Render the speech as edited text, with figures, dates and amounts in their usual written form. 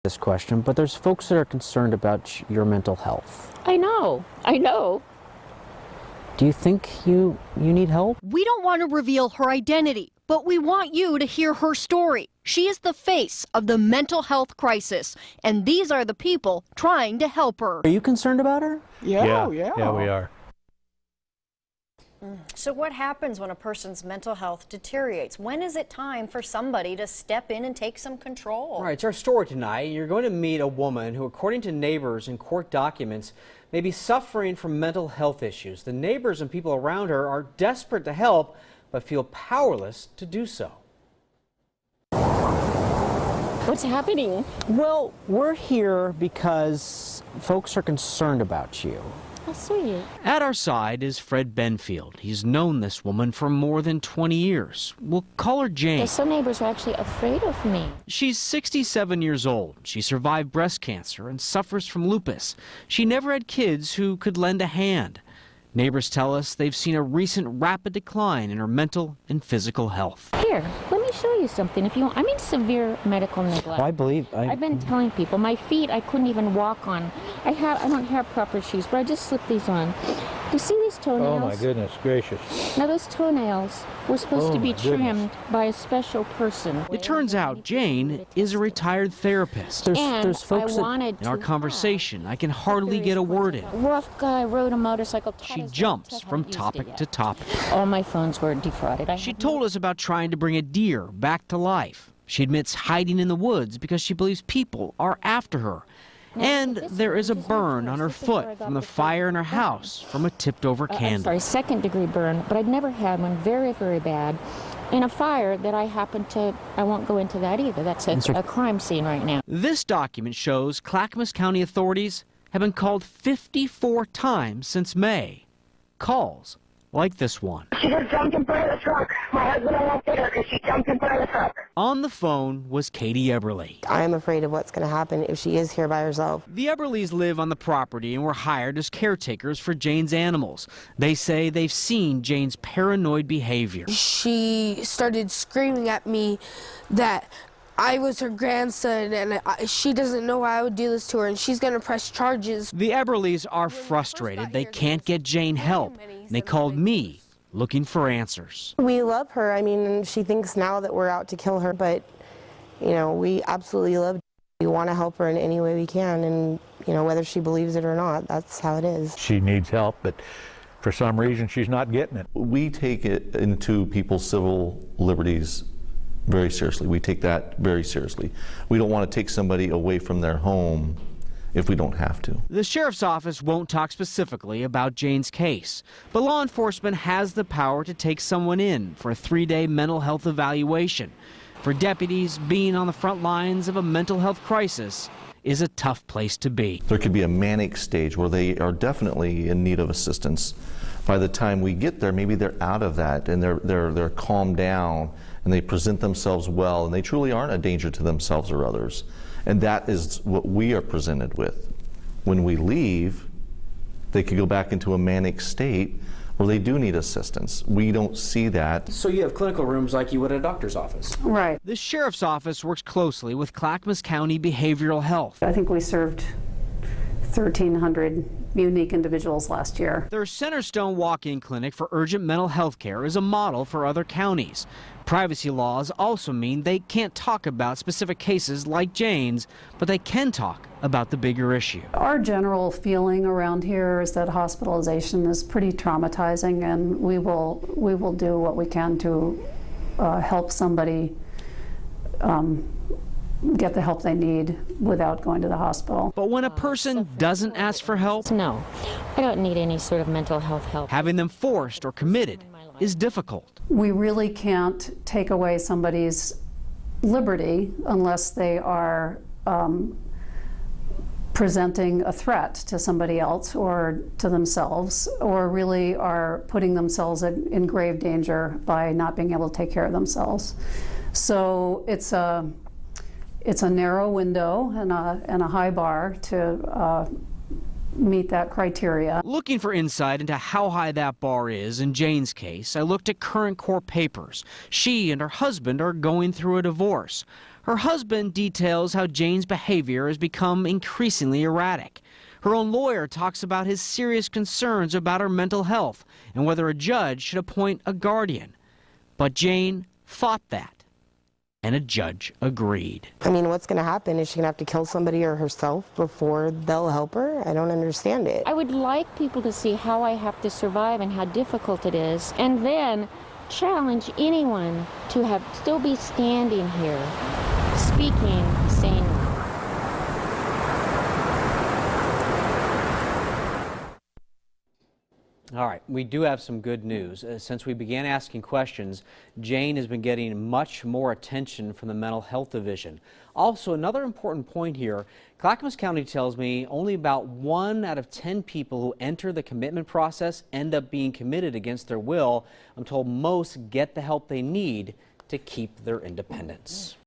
This question, but there's folks that are concerned about your mental health. I know. Do you think you need help? We don't want to reveal her identity, but we want you to hear her story. She is the face of the mental health crisis, and these are the people trying to help her. Are you concerned about her? Yeah, we are. So what happens when a person's mental health deteriorates? When is it time for somebody to step in and take some control? All right, it's our story tonight. You're going to meet a woman who, according to neighbors and court documents, may be suffering from mental health issues. The neighbors and people around her are desperate to help, but feel powerless to do so. What's happening? Well, we're here because folks are concerned about you. How sweet. At our side is Fred Benfield. He's known this woman for more than 20 years. We'll call her Jane. Some neighbors are actually afraid of me. She's 67 years old. She survived breast cancer and suffers from lupus. She never had kids who could lend a hand. Neighbors tell us they've seen a recent rapid decline in her mental and physical health. Here, let me show you something if you want. I'm in severe medical neglect. Well, I've been telling people, my feet I couldn't even walk on. I don't have proper shoes, but I just slipped these on. Do you see these toenails? Oh my goodness gracious. Now those toenails were supposed to be trimmed by a special person. It turns out Jane is a retired therapist. There's folks In our conversation, I can hardly get a word in. Rough guy rode a motorcycle. She jumps from topic to topic. All my phones were defrauded. She told us about trying to bring a deer back to life. She admits hiding in the woods because she believes people are after her. And there is a burn on her foot from the fire in her house from a tipped-over candle. Sorry, second-degree burn, but I'd never had one. Very, very bad. In a fire that I won't go into that either. That's a crime scene right now. This document shows Clackamas County authorities have been called 54 times since May. Calls like this one. She just jumped in front of the truck. My husband won't get her because she jumped in front of the truck. On the phone was Katie Eberly. I am afraid of what's going to happen if she is here by herself. The Eberlys live on the property and were hired as caretakers for Jane's animals. They say they've seen Jane's paranoid behavior. She started screaming at me that I was her grandson, and she doesn't know why I would do this to her, and she's going to press charges. The Eberlys are frustrated. They can't get Jane help. They called me looking for answers. We love her. I mean, she thinks now that we're out to kill her, but, you know, we absolutely love her. We want to help her in any way we can, and, you know, whether she believes it or not, that's how it is. She needs help, but for some reason she's not getting it. We take it into people's civil liberties very seriously. We take that very seriously. We don't want to take somebody away from their home if we don't have to. The sheriff's office won't talk specifically about Jane's case, but law enforcement has the power to take someone in for a 3-day mental health evaluation. For deputies, being on the front lines of a mental health crisis is a tough place to be. There could be a manic stage where they are definitely in need of assistance. By the time we get there, maybe they're out of that and they're calmed down and they present themselves well and they truly aren't a danger to themselves or others. And that is what we are presented with. When we leave, they could go back into a manic state where they do need assistance. We don't see that. So you have clinical rooms like you would at a doctor's office? Right. The sheriff's office works closely with Clackamas County Behavioral Health. I think we served 1,300 unique individuals last year. Their Centerstone walk-in clinic for urgent mental health care is a model for other counties. Privacy laws also mean they can't talk about specific cases like Jane's, but they can talk about the bigger issue. Our general feeling around here is that hospitalization is pretty traumatizing, and we will do what we can to help somebody get the help they need without going to the hospital. But when a person doesn't ask for help, no, I don't need any sort of mental health help. Having them forced or committed is difficult. We really can't take away somebody's liberty unless they are presenting a threat to somebody else or to themselves, or really are putting themselves in grave danger by not being able to take care of themselves. So it's a narrow window and a high bar to meet that criteria. Looking for insight into how high that bar is in Jane's case, I looked at current court papers. She and her husband are going through a divorce. Her husband details how Jane's behavior has become increasingly erratic. Her own lawyer talks about his serious concerns about her mental health and whether a judge should appoint a guardian. But Jane fought that, and a judge agreed. I mean, what's going to happen? Is she going to have to kill somebody or herself before they'll help her? I don't understand it. I would like people to see how I have to survive and how difficult it is, and then challenge anyone to still be standing here, speaking sanely. All right, we do have some good news. Since we began asking questions, Jane has been getting much more attention from the Mental Health Division. Also, another important point here, Clackamas County tells me only about 1 out of 10 people who enter the commitment process end up being committed against their will. I'm told most get the help they need to keep their independence.